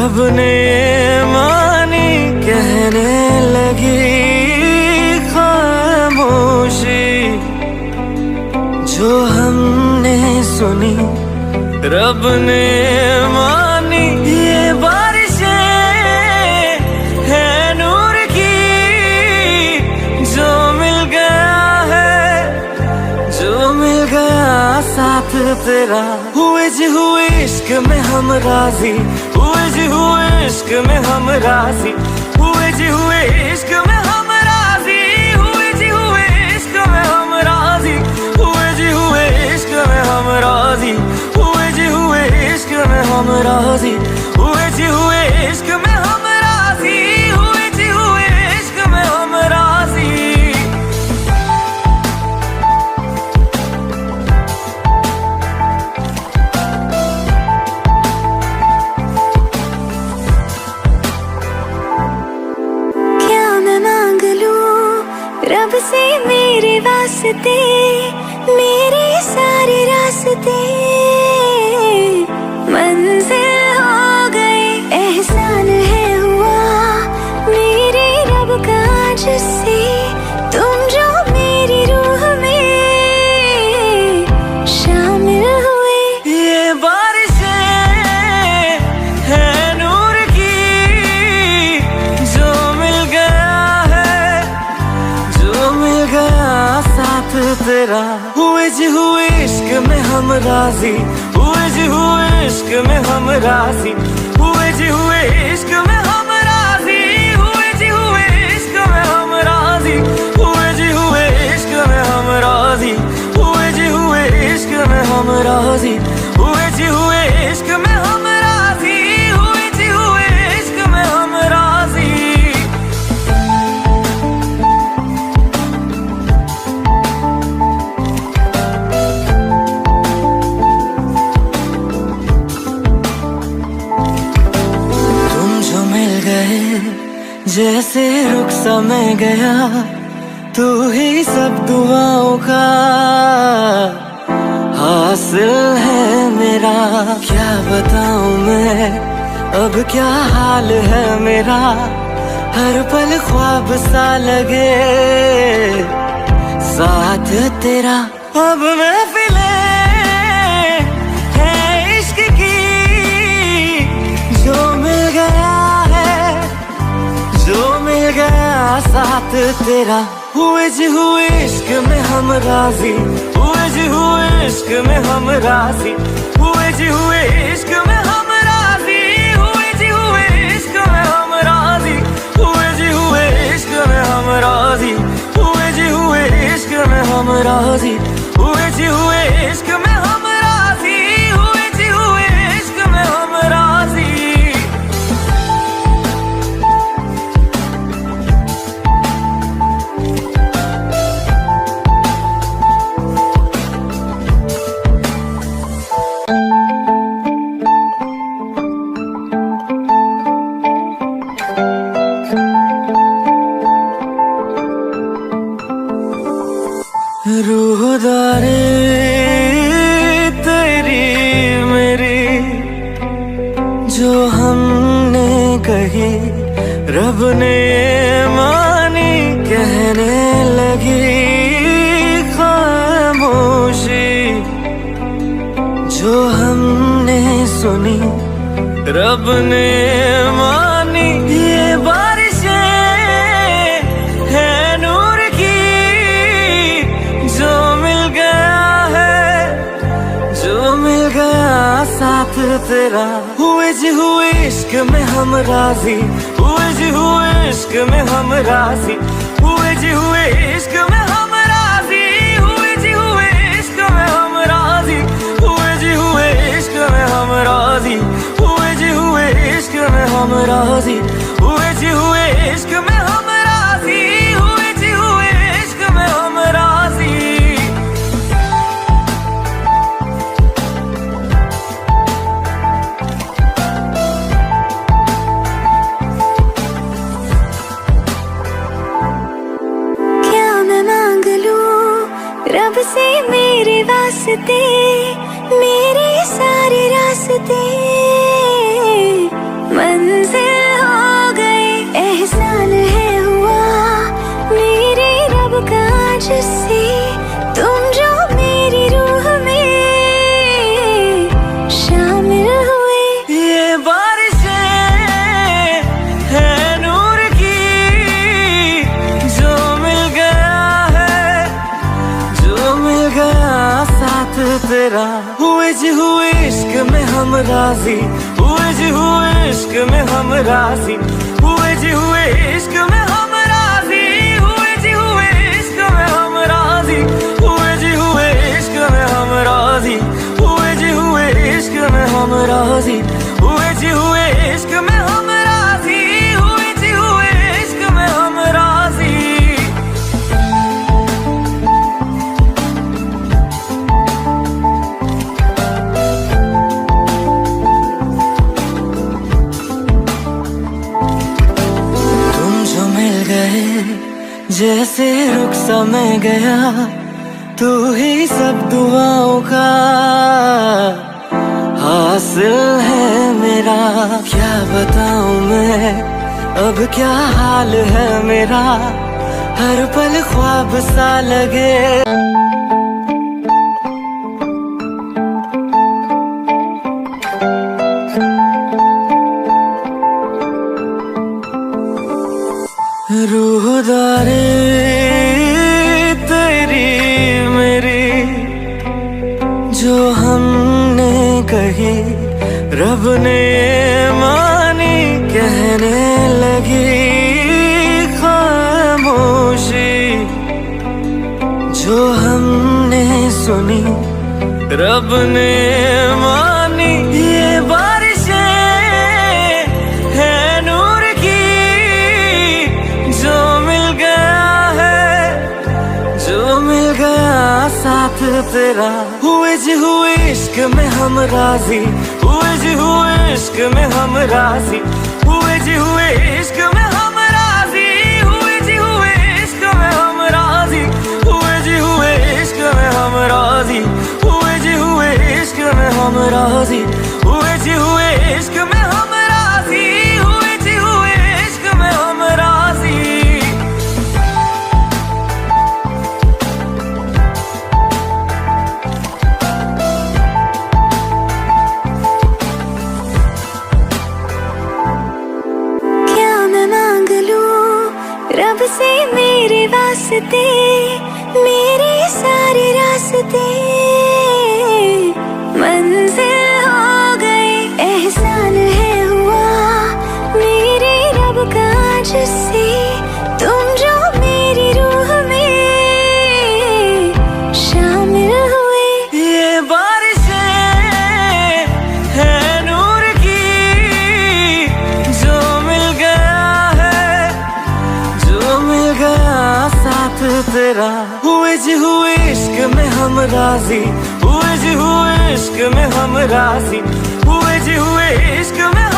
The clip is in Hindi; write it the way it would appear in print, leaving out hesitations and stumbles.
रब ने मानी कहने लगी खामोशी, जो हमने सुनी रब ने मानी। ये बारिशें है नूर की, जो मिल गया है, जो मिल गया साथ तेरा। हुए जी हुए इश्क में हम राजी, हुए जी हुए इश्क में हम राजी, हुए जी हुए इश्क में हम राजी, हुए जी हुए इश्क में हम राजी, हुए जी हुए इश्क में हम राजी, हुए जी हुए इश्क में हम राजी, हुए जी हुए इश्क में हम राजी, हुए जी हुए इश्क में हम राजी। रब से मेरे वास्ते, मेरे सारे रास्ते मंजिल हो गए। एहसान है हुआ मेरे रब का जिससे, तुम जो मेरी रूह में शामिल हुए। ये बारिशें है नूर की, जो मिल गया है, जो मिल गया साथ तेरा। हुए जी हुए इश्क में हम राजी, हुए जी हुए इश्क में हम राजी, हुए जी हुए इश्क में हम राजी, हुए जी हुए इश्क में हम राजी, हुए जी हुए इश्क में हम राजी, हुए जी हुए इश्क में हम राजी, हुए जी हुए इश्क में हम राजी, हुए जी हुए इश्क में हम राजी। जैसे रुख सा मैं गया, तू ही सब दुआओं का हासिल है मेरा। क्या बताऊं मैं अब क्या हाल है मेरा, हर पल ख्वाब सा लगे साथ तेरा। अब महफिलें है इश्क की, जो मिल गया है, जो मिल गया साथ तेरा। हुए जी हुए इश्क में हम राजी, हुए जी हुए इश्क में हम राजी, हुए जी हुए इश्क में हम राजी, हुए जी हुए इश्क में हम राजी, हुए जी हुए इश्क में हम राजी, हुए जी हुए इश्क में हम राजी, हुए जी हुए इश्क में हम राजी, हुए जी हुए इश्क में हम राजी। रूहदारी तेरी मेरी, जो हमने कही रब ने मानी कहने लगी खामोशी, जो हमने सुनी रब ने मानी। ये बारिशें है नूर की, जो मिल गया है, जो मिल गया साथ तेरा। हुए जी हुए इश्क में हम राजी, हुए जी हुए इश्क में हम राजी, हुए जी हुए इश्क में हम राजी, हुए जी हुए इश्क में हम राजी, हुए जी हुए इश्क में हम राजी, हुए जी हुए इश्क में हम राजी, हुए जी हुए इश्क में हम राजी, हुए जी हुए इश्क में हम राजी। रब से मेरे वास्ते, मेरे सारे रास्ते तेरा। हुए जी हुए इश्क में हम राजी, हुए जी हुए इश्क में हम राजी, हुए जी हुए इश्क में हम राजी, हुए जी हुए इश्क में हम राजी, हुए जी हुए इश्क में हम राजी, हुए जी हुए इश्क में हम राजी, हुए जी हुए इश्क में हम राजी, हुए जी हुए इश्क में हम राजी। जैसे रुख सा मैं गया, तू ही सब दुआओं का हासिल है मेरा। क्या बताऊं मैं अब क्या हाल है मेरा, हर पल ख्वाब सा लगे। रूहदारे तेरी मेरी जो हमने कही, रब ने मानी कहने लगी खामोशी। जो हमने सुनी रब ने मानी, ये बारिशें है नूर की, जो मिल गया है, जो मिल गया साथ तेरा। हुए जी हुए इश्क में हम राजी, हुए जी हुए इश्क में हम राजी, हुए जी हुए इश्क में हम राजी, हुए जी हुए इश्क में हम राजी, हुए जी हुए इश्क में हम राजी, हुए जी हुए इश्क में हम राजी, हुए जी हुए इश्क में हम राजी, हुए जी हुए इश्क में हम राजी। क्या मैं मांग लूं रब से मेरे वास्ते, मेरे सारे रास्ते मंजिल हो गए। एहसान है हुआ मेरे रब का जिससे, तुम जो मेरी रूह में शामिल हुए। ये बारिशें है नूर की, जो मिल गया है, जो मिल गया साथ तेरा। हुए जी हुए इश्क में हम राजी, हुए जी हुए इश्क में हम राजी, हुए जी हुए इश्क में